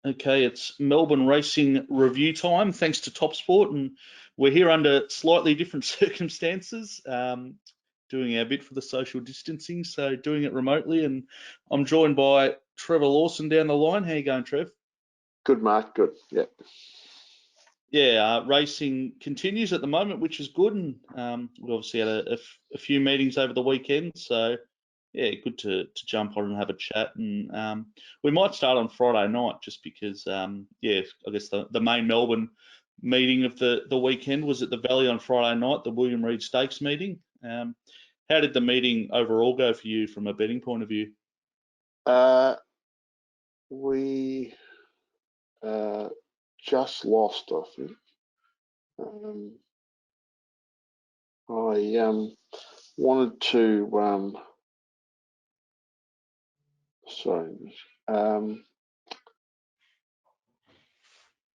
Okay, it's Melbourne racing review time, thanks to Top Sport, and we're here under slightly different circumstances, doing our bit for the social distancing, so doing it remotely. And I'm joined by Trevor Lawson down the line. How you going, Trev? Good, Mark. Good. Yeah. Yeah, racing continues at the moment, which is good, and we obviously had a few meetings over the weekend, so yeah, good to jump on and have a chat. And we might start on Friday night just because, yeah, I guess the main Melbourne meeting of the weekend was at the Valley on Friday night, the William Reid Stakes meeting. How did the meeting overall go for you from a betting point of view? We just lost, I think. I wanted to,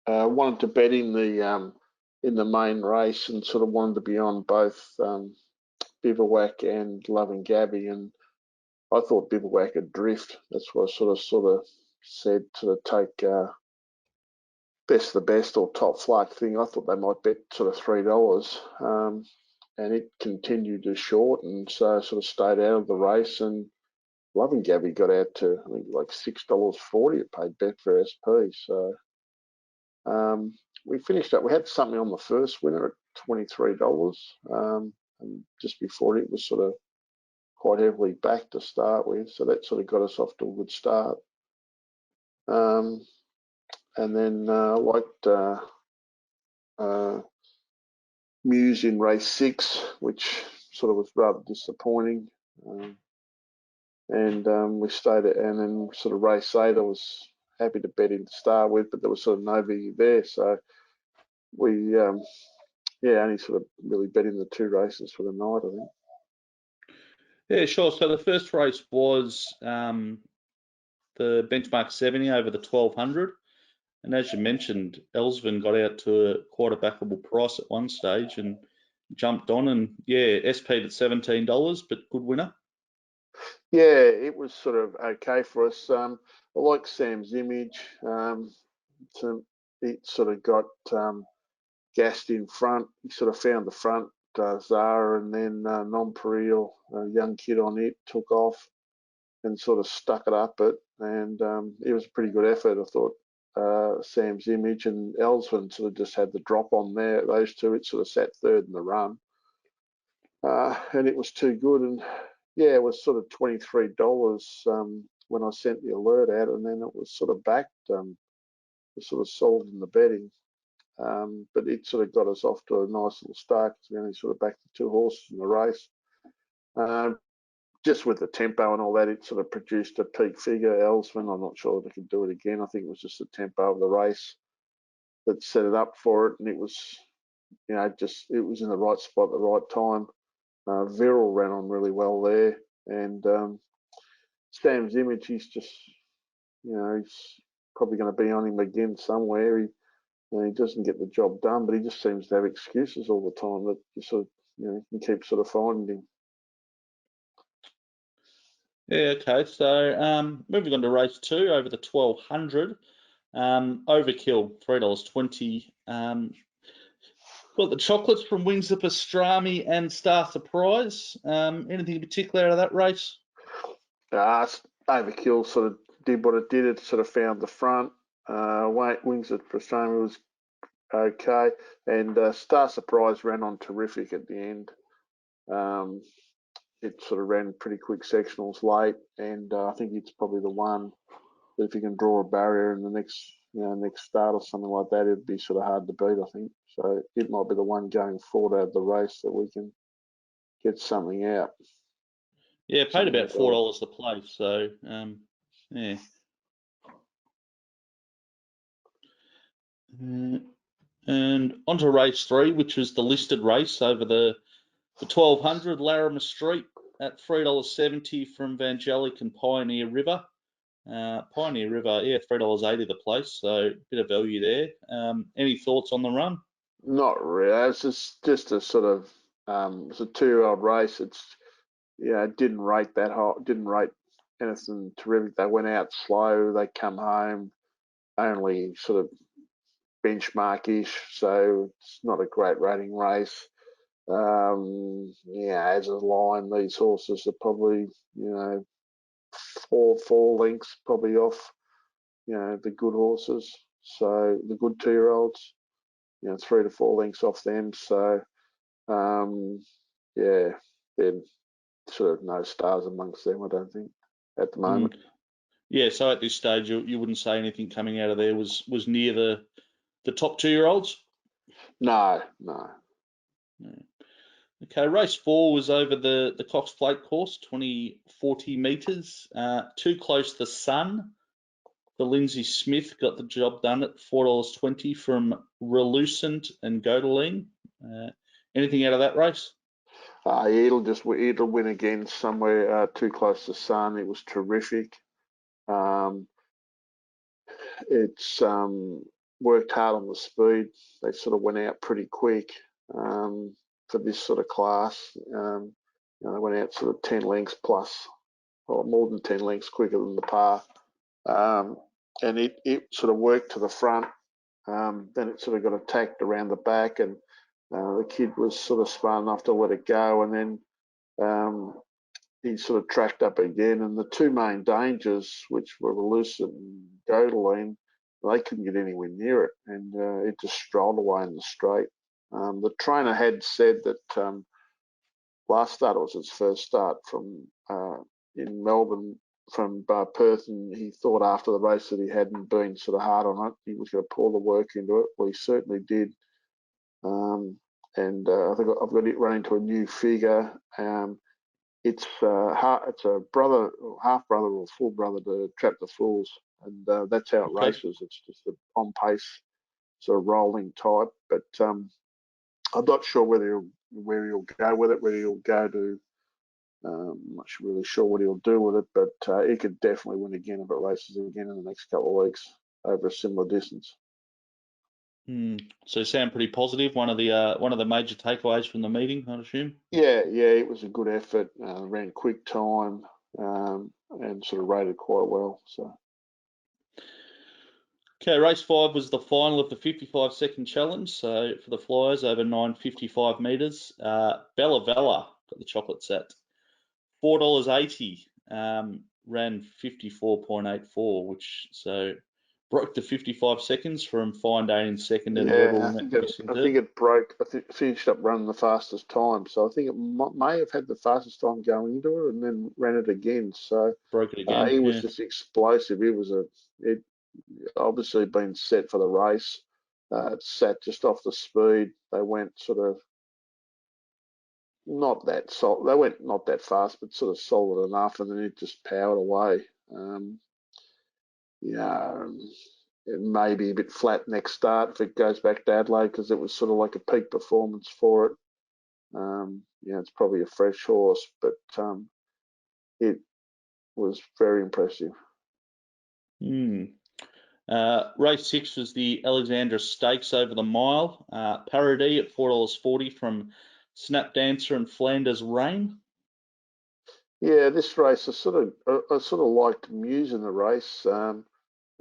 wanted to bet in the main race and sort of wanted to be on both Bivouac and Loving Gabby, and I thought Bivouac would drift. That's what I sort of said to take best of the best or top flight thing. I thought they might bet sort of $3, and it continued to short, and so I sort of stayed out of the race. And Loving Gabby got out to, I think, like $6.40. It paid bet for SP. So we finished up. We had something on the first winner at $23, and just before it was sort of quite heavily back to start with, so that sort of got us off to a good start. And then I liked Muse in race 6, which sort of was rather disappointing. And we stayed at, and then sort of race 8, I was happy to bet in to start with, but there was sort of no value there. So we, only sort of really bet in the 2 races for the night, I think. Yeah, sure. So the first race was the benchmark 70 over the 1200. And as you mentioned, Elsven got out to quite a backable price at one stage and jumped on, and yeah, SP'd at $17, but good winner. Yeah, it was sort of okay for us. I like Sam's Image. It sort of got gassed in front. He sort of found the front, Zara, and then Non-Pareil, a young kid on it, took off and sort of stuck it up it. And it was a pretty good effort, I thought. Sam's Image and Elsven sort of just had the drop on there. Those two, it sort of sat third in the run. And it was too good. And yeah, it was sort of $23 when I sent the alert out, and then it was sort of backed. It sort of sold in the betting. But it sort of got us off to a nice little start because we only sort of backed the 2 horses in the race. Just with the tempo and all that, it sort of produced a peak figure. Elsven, I'm not sure if they could do it again. I think it was just the tempo of the race that set it up for it, and it was, it was in the right spot at the right time. Viral ran on really well there, and Sam's Image, he's just, he's probably going to be on him again somewhere. He doesn't get the job done, but he just seems to have excuses all the time that you sort of, you can keep sort of finding him. Yeah, okay. So moving on to race 2 over the 1200. Overkill, $3.20. Got the chocolates from Wings of Pastrami and Star Surprise. Anything in particular out of that race? Overkill sort of did what it did. It sort of found the front. Wings of Pastrami was okay, and Star Surprise ran on terrific at the end. It sort of ran pretty quick sectionals late, and I think it's probably the one that if you can draw a barrier in the next start or something like that, it'd be sort of hard to beat, I think. So it might be the one going forward out of the race that we can get something out. Yeah, paid about $4 the play, so yeah. And on to race 3, which was the listed race over the 1200, Larimer Street at $3.70 from Vangelic and Pioneer River. Pioneer River, yeah, $3.80 the place, so a bit of value there. Any thoughts on the run? Not really. It's just a sort of it's a 2-year-old race. It's it didn't rate that high. Didn't rate anything terrific. They went out slow. They come home. only sort of benchmark-ish, so it's not a great rating race. As a line, these horses are probably, four lengths probably off, the good horses. So the good 2-year-olds, 3 to 4 lengths off them. So, they're sort of no stars amongst them, I don't think, at the moment. Yeah, so at this stage, you wouldn't say anything coming out of there was near the top 2-year-olds? No. Okay, race 4 was over the Cox Plate course, 40 metres. Too Close the Sun. The Lindsay Smith got the job done at $4.20 from Relucent and Godeline. Anything out of that race? It'll win again somewhere. Too Close to Sun. It was terrific. It's worked hard on the speed. They sort of went out pretty quick for this sort of class. They went out sort of 10 lengths plus, or more than 10 lengths quicker than the par. And it sort of worked to the front. Then it sort of got attacked around the back, and the kid was sort of smart enough to let it go, and then he sort of tracked up again. And the two main dangers, which were Relucent and Godeline, they couldn't get anywhere near it, and it just strolled away in the straight. The trainer had said that last start was his first start from in Melbourne from Perth, and he thought after the race that he hadn't been sort of hard on it. He was going to pour the work into it. Well, he certainly did. And I think I've got it running to a new figure. It's a brother, or half brother, or full brother to Trap the Fools, and that's how it races. It's just an on pace sort of rolling type. But I'm not sure where he'll go with it. Whether he'll go to, I'm not really sure what he'll do with it. But he could definitely win again if it races again in the next couple of weeks over a similar distance. So you sound pretty positive. One of the major takeaways from the meeting, I'd assume. Yeah, it was a good effort. Ran quick time and sort of rated quite well. So. Okay, race 5 was the final of the 55-second challenge. So for the Flyers over 955 metres, Bella Vella got the chocolates at $4.80. Ran 54.84, which broke the 55 seconds from Fine Day in second and Rebel I think it broke. Finished up running the fastest time, so I think it may have had the fastest time going into it, and then ran it again. So broke it again. He was just explosive. It obviously been set for the race. It sat just off the speed. They went sort of not that They went not that fast, but sort of solid enough, and then it just powered away. It may be a bit flat next start if it goes back to Adelaide, because it was sort of like a peak performance for it. It's probably a fresh horse, but it was very impressive. Race 6 was the Alexandra Stakes over the mile. Paradis at $4.40 from Snap Dancer and Flanders Rain. Yeah, this race I sort of liked Muse in the race. And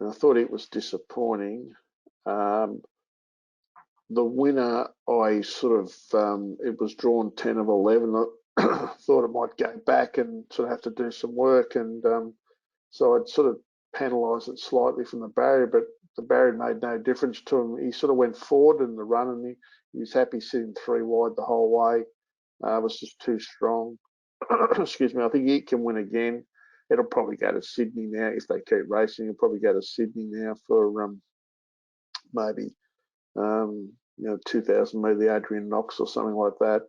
I thought it was disappointing. The winner, I sort of, it was drawn 10 of 11. I thought it might go back and sort of have to do some work. And so I'd sort of penalised it slightly from the barrier, but the barrier made no difference to him. He sort of went forward in the run, and he was happy sitting 3 wide the whole way. It was just too strong. Excuse me. I think he can win again. It'll probably go to Sydney now if they keep racing. It'll probably go to Sydney now for maybe 2,000 metre, the Adrian Knox or something like that.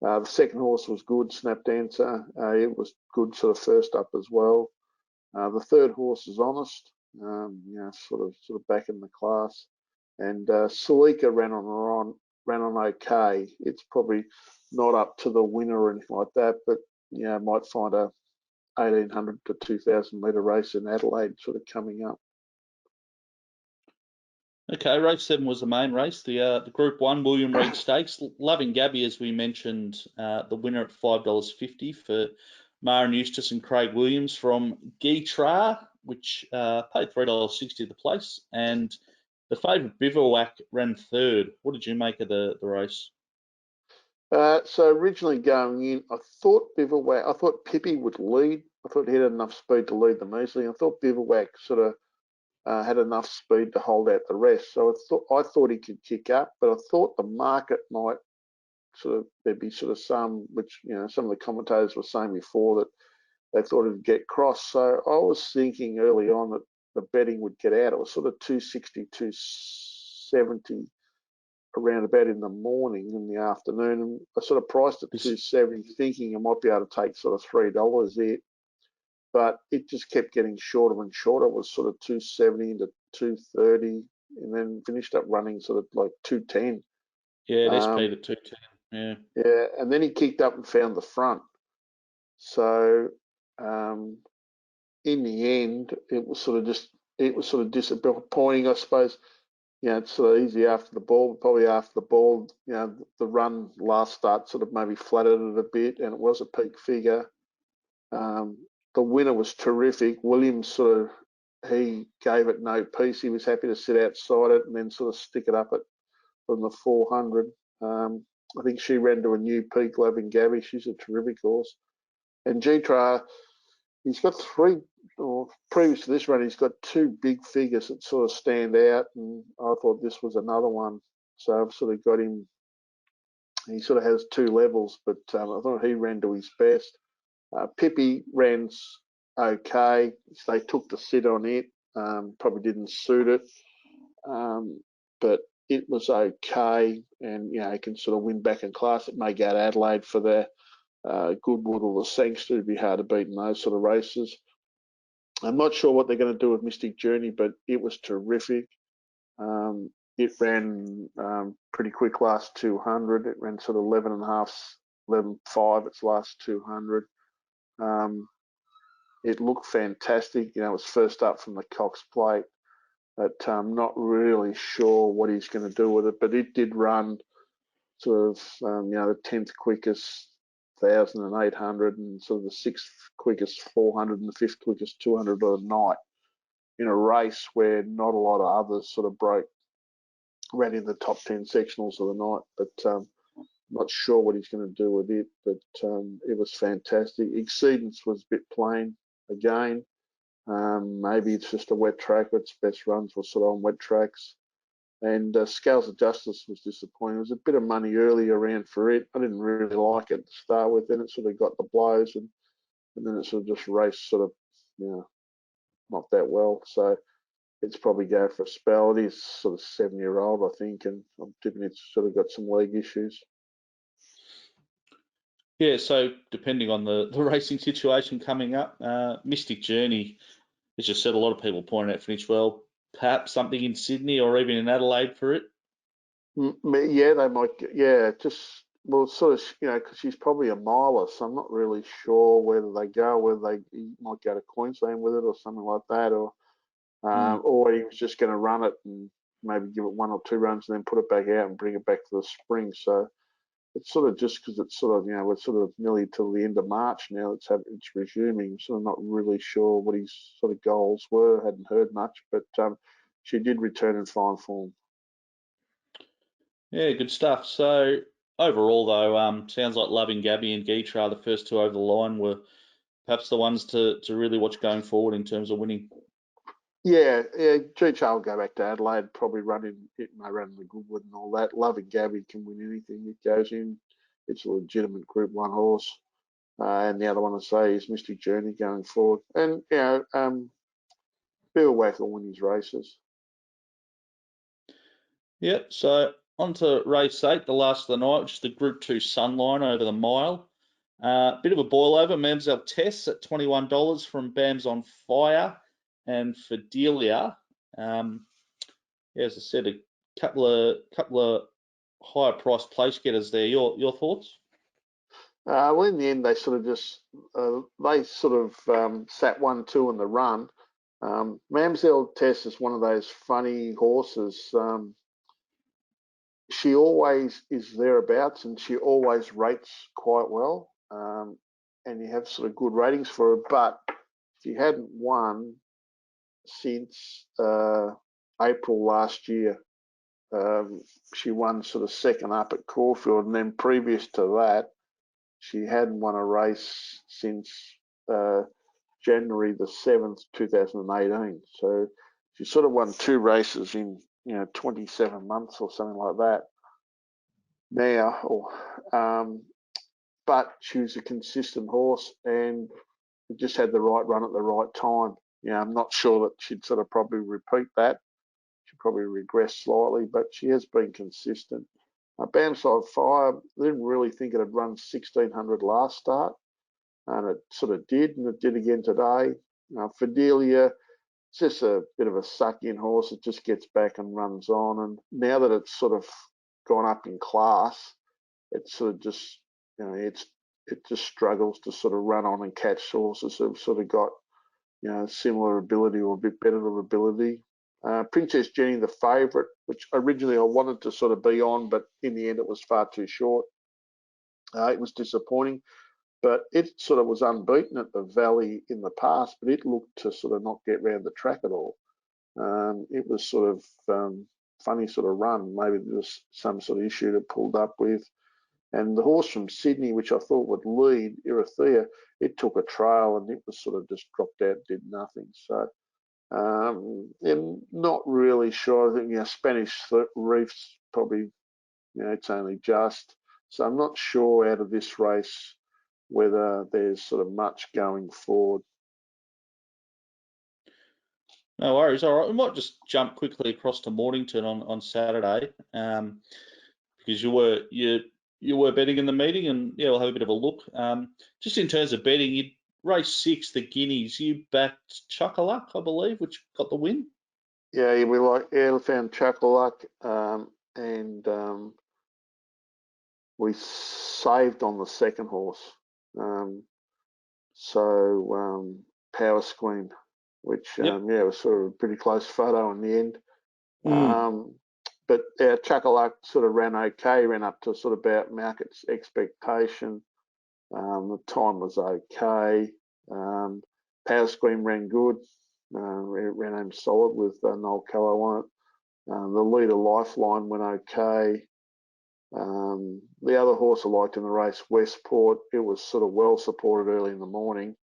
The second horse was good, Snap Dancer. It was good sort of first up as well. The third horse is Honest, sort of back in the class. And Salika ran on okay. It's probably not up to the winner or anything like that, but might find a 1,800 to 2,000 metre race in Adelaide sort of coming up. Okay, race 7 was the main race, the Group 1 William Reid Stakes. Loving Gabby, as we mentioned, the winner at $5.50 for Maren Eustace and Craig Williams from Guitra. which paid $3.60 the place, and the favourite Bivouac ran third. What did you make of the race? So originally going in, I thought Pippi would lead. I thought he had enough speed to lead them easily. I thought Bivouac sort of had enough speed to hold out the rest. So I thought he could kick up, but I thought the market might there'd be some, which some of the commentators were saying before, that they thought it'd get crossed. So I was thinking early on that the betting would get out. It was sort of 260, 270 around about in the morning, in the afternoon, and I sort of priced at 270, thinking I might be able to take sort of $3 there. But it just kept getting shorter and shorter. It was sort of 270 to 230, and then finished up running sort of like 210. Yeah, it SP'd at 210. Yeah. Yeah, and then he kicked up and found the front. So in the end, it was sort of disappointing, I suppose. It's sort of easy after the ball, but probably after the ball, the run last start sort of maybe flattered it a bit, and it was a peak figure. The winner was terrific. Williams he gave it no peace. He was happy to sit outside it and then sort of stick it up from the 400. I think she ran to a new peak, Loving Gabby. She's a terrific horse. And G-Tra, he's got three, or previous to this run, he's got two big figures that sort of stand out, and I thought this was another one. So I've sort of got him, he sort of has two levels, but I thought he ran to his best. Pippi ran okay. They took the sit on it, probably didn't suit it, but it was okay, and he can sort of win back in class. It may go to Adelaide for the Goodwood or the Sangster. It'd be hard to beat in those sort of races. I'm not sure what they're going to do with Mystic Journey, but it was terrific. It ran pretty quick last 200. It ran sort of 11.5 its last 200. It looked fantastic. It was first up from the Cox Plate, but I'm not really sure what he's going to do with it. But it did run sort of, the 10th quickest 1,800 and sort of the 6th quickest 400 and the 5th quickest 200 of the night in a race where not a lot of others sort of ran in the top 10 sectionals of the night. But not sure what he's going to do with it, but it was fantastic. Exceedance was a bit plain again. Maybe it's just a wet track. Its best runs were sort of on wet tracks. And Scales of Justice was disappointing. There was a bit of money early around for it. I didn't really like it to start with. Then it sort of got the blows, and then it sort of just raced sort of, not that well. So it's probably go for a spell. It is sort of 7-year-old, I think, and I'm tipping it's sort of got some leg issues. Yeah, so depending on the racing situation coming up, Mystic Journey, as you said, a lot of people point out finished well. Perhaps something in Sydney or even in Adelaide for it. Yeah, they might. Yeah, sort of, because she's probably a miler, so I'm not really sure whether they go, he might go to Queensland with it or something like that, or he was just going to run it and maybe give it 1 or 2 runs and then put it back out and bring it back to the spring. So it's sort of just because it's sort of, we're sort of nearly till the end of March now. It's resuming. I'm sort of not really sure what his sort of goals were. Hadn't heard much, but she did return in fine form. Yeah, good stuff. So overall, though, sounds like Loving Gabby and Geetra, the first two over the line, were perhaps the ones to really watch going forward in terms of winning. Yeah. G-Char will go back to Adelaide, probably run in the Goodwood and all that. Loving Gabby can win anything it goes in. It's a legitimate Group 1 horse. And the other one I say is Mystic Journey going forward. And, Bivouac will win his races. Yep, so on to race 8, the last of the night, which is the Group 2 Sunline over the mile. Bit of a boil over. Mamselle Tess at $21 from Bams on Fire and Fidelia. As I said, a couple of higher priced place getters there. Your thoughts? Well, in the end, they sort of just sat 1-2 in the run. Mamselle Tess is one of those funny horses. She always is thereabouts, and she always rates quite well. And you have sort of good ratings for her. But if she hadn't won, since April last year. She won sort of second up at Caulfield, and then previous to that, she hadn't won a race since January the 7th, 2018. So she sort of won 2 races in 27 months or something like that. Now, but she was a consistent horse and just had the right run at the right time. I'm not sure that she'd sort of probably repeat that. She'd probably regress slightly, but she has been consistent. Bamside Fire, I didn't really think it had run 1600 last start, and it sort of did, and it did again today. Fidelia, it's just a bit of a suck-in horse. It just gets back and runs on, and now that it's sort of gone up in class, it's sort of just, it just struggles to sort of run on and catch horses who've sort of got, similar ability or a bit better ability. Princess Jenny, the favourite, which originally I wanted to sort of be on, but in the end it was far too short. It was disappointing, but it sort of was unbeaten at the Valley in the past, but it looked to sort of not get round the track at all. It was sort of funny sort of run. Maybe there was some sort of issue that pulled up with. And the horse from Sydney, which I thought would lead, Irithea, it took a trail and it was sort of just dropped out, did nothing. So I'm not really sure. I think Spanish Reef's probably, it's only just. So I'm not sure out of this race whether there's sort of much going forward. No worries. All right, we might just jump quickly across to Mornington on Saturday, because you were betting in the meeting, and we'll have a bit of a look. Just in terms of betting, you race 6, the Guineas. You backed Chuck-a-Luck, I believe, which got the win. Yeah, we found Chuck-a-Luck, and we saved on the second horse. Power Screen, which was sort of a pretty close photo in the end. But Chuck-a-Luck sort of ran okay, ran up to sort of about market's expectation. The time was okay. Power Screen ran good. It ran home solid with Noel Callow on it. The leader Lifeline went okay. The other horse I liked in the race, Westport, it was sort of well supported early in the morning,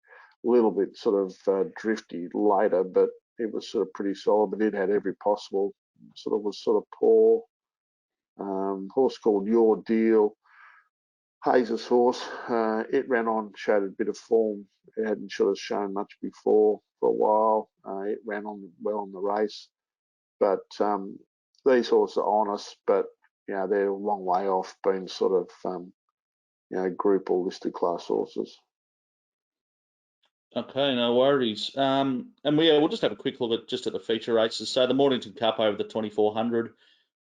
a little bit sort of drifty later, but it was sort of pretty solid, but it had every possible, was poor. Horse called Your Deal, Hayes' horse, it ran on, showed a bit of form. It hadn't sort of shown much before for a while. It ran on well in the race, but these horses are honest, but they're a long way off being sort of group or listed class horses. Okay, no worries. And we'll just have a quick look at the feature races. So the Mornington Cup over the 2400.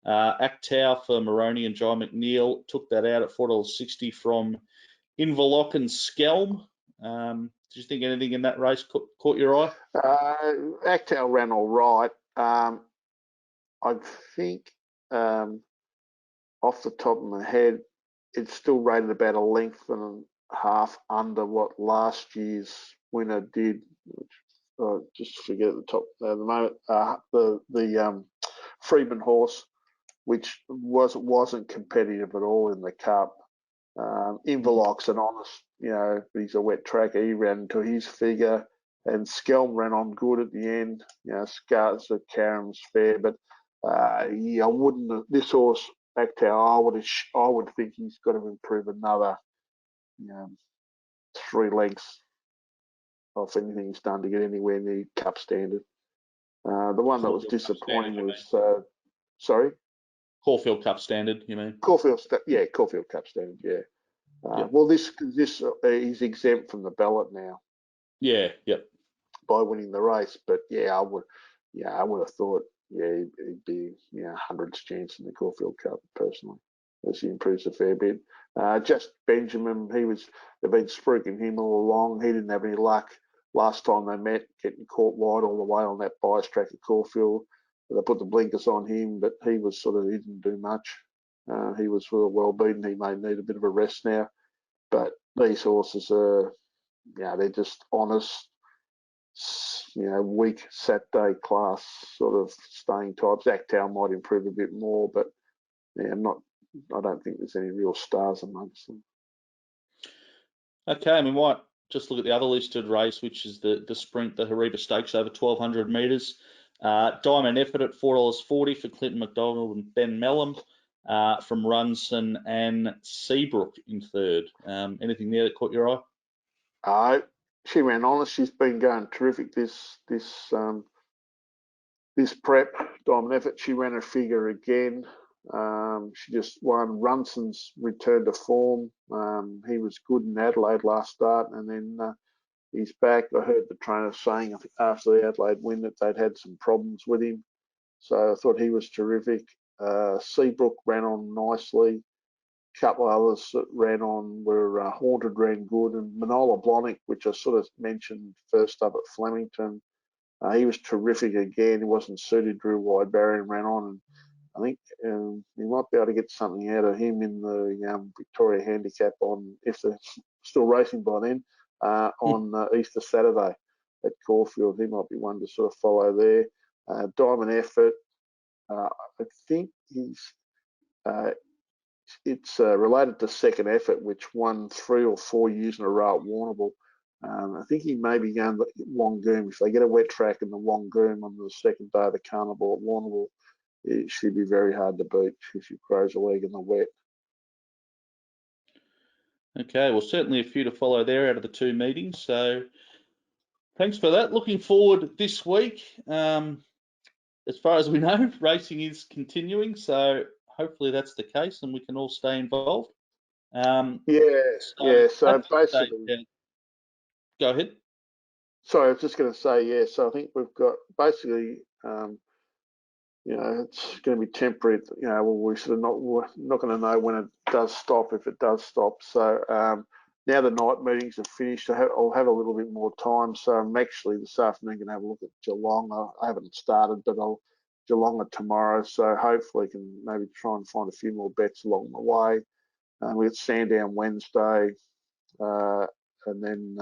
Actow for Moroney and John McNeil took that out at $4.60 from Inverloch and Skelm. Did you think anything in that race caught your eye? Actow ran all right. I think off the top of my head, it's still rated about a length and a half under what last year's winner did. Which, just forget at the top at the moment. The Freeman horse, which wasn't competitive at all in the Cup. Inverloch's an honest, he's a wet tracker. He ran to his figure, and Skelm ran on good at the end. Scars of Karam's fair, but I wouldn't. This horse, Actow, I would think he's got to improve another, 3 lengths off anything he's done to get anywhere near Cup standard. The one that was disappointing was, sorry? Caulfield Cup standard, you mean? Caulfield Cup standard, yeah. Well, this he's exempt from the ballot now. Yeah, yep. By winning the race, but I would have thought, he'd be, hundreds chance in the Caulfield Cup personally, as he improves a fair bit. Just Benjamin, they've been spruiking him all along. He didn't have any luck last time they met, getting caught wide all the way on that bias track at Caulfield. They put the blinkers on him, but he didn't do much. He was sort of well beaten. He may need a bit of a rest now. But these horses are, they're just honest. weak Saturday class sort of staying types. Actal might improve a bit more, but yeah, I don't think there's any real stars amongst them. Okay, we might just look at the other listed race, which is the sprint, the Hariba Stakes over 1,200 metres. Diamond Effort at $4.40 for Clinton McDonald and Ben Mellum from Runson and Seabrook in third. Anything there that caught your eye? She ran honest. She's been going terrific this prep. Diamond Effort. She ran her figure again. She just won. Runson's returned to form. He was good in Adelaide last start, and then he's back. I heard the trainer saying, I think after the Adelaide win, that they'd had some problems with him. So I thought he was terrific. Seabrook ran on nicely. A couple of others that ran on were Haunted ran good, and Manola Blahnik, which I sort of mentioned first up at Flemington, he was terrific again. He wasn't suited, drew wide barrier and ran on. And I think you might be able to get something out of him in the Victoria Handicap on, if they're still racing by then, on Easter Saturday at Caulfield. He might be one to sort of follow there. Diamond Effort, I think it's related to Second Effort, which won 3 or 4 years in a row at Warrnambool. I think he may be going to Wongoom. If they get a wet track in the Wongoom on the second day of the carnival at Warrnambool, it should be very hard to beat if she crows a leg in the wet. Okay, well, certainly a few to follow there out of the 2 meetings. So thanks for that. Looking forward this week. As far as we know, racing is continuing. So hopefully that's the case and we can all stay involved. So basically, go ahead. Sorry, I was just going to say, yeah. So I think we've got basically, it's going to be temporary. We're sort of not going to know when it does stop, if it does stop. So now the night meetings are finished, I'll have a little bit more time. So I'm actually this afternoon going to have a look at Geelong. I haven't started, but Geelong tomorrow. So hopefully I can maybe try and find a few more bets along the way. We got Sandown Wednesday, and then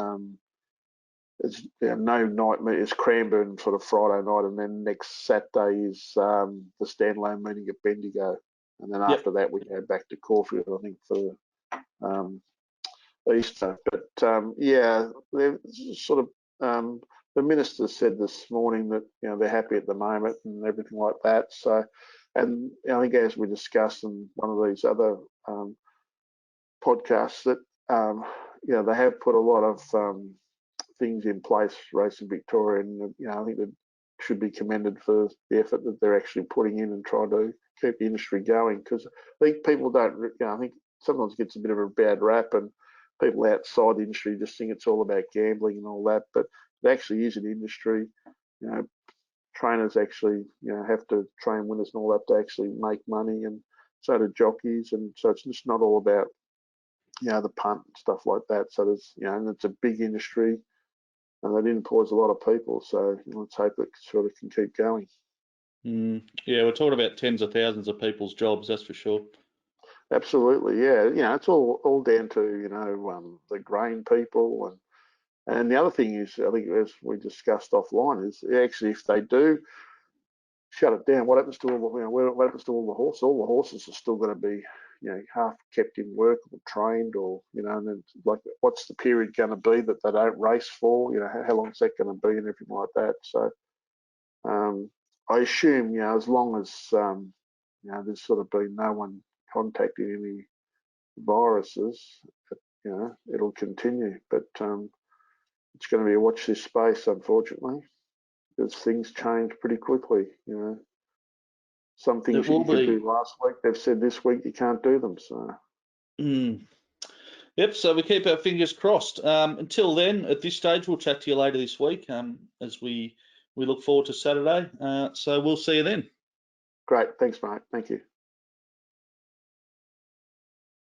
there's no night meeting. It's Cranbourne sort of Friday night, and then next Saturday is the standalone meeting at Bendigo, and then after that we go back to Caulfield, I think, for Easter. But they're sort of the minister said this morning that they're happy at the moment and everything like that. So, and I think as we discussed in one of these other podcasts that they have put a lot of things in place, Racing Victoria, and I think that should be commended for the effort that they're actually putting in and trying to keep the industry going. Because I think people don't, I think sometimes it gets a bit of a bad rap, and people outside the industry just think it's all about gambling and all that, but it actually is an industry. Trainers actually have to train winners and all that to actually make money, and so do jockeys, and so it's just not all about the punt and stuff like that. So there's and it's a big industry, and that employs a lot of people. So let's hope it sort of can keep going. Yeah, we're talking about tens of thousands of people's jobs, that's for sure. Absolutely, yeah. It's all down to the grain people, and the other thing is, I think as we discussed offline, is actually if they do shut it down, what happens to what happens to all the horses? All the horses are still going to be half kept in work or trained, or and then like what's the period going to be that they don't race for? How long is that going to be and everything like that. So I assume as long as there's sort of been no one contacting any viruses, it'll continue. But it's going to be a watch this space, unfortunately, because things change pretty quickly. Some things you could do last week, they've said this week you can't do them. So. Yep, so we keep our fingers crossed. Until then, at this stage, we'll chat to you later this week as we look forward to Saturday. So we'll see you then. Great. Thanks, mate. Thank you.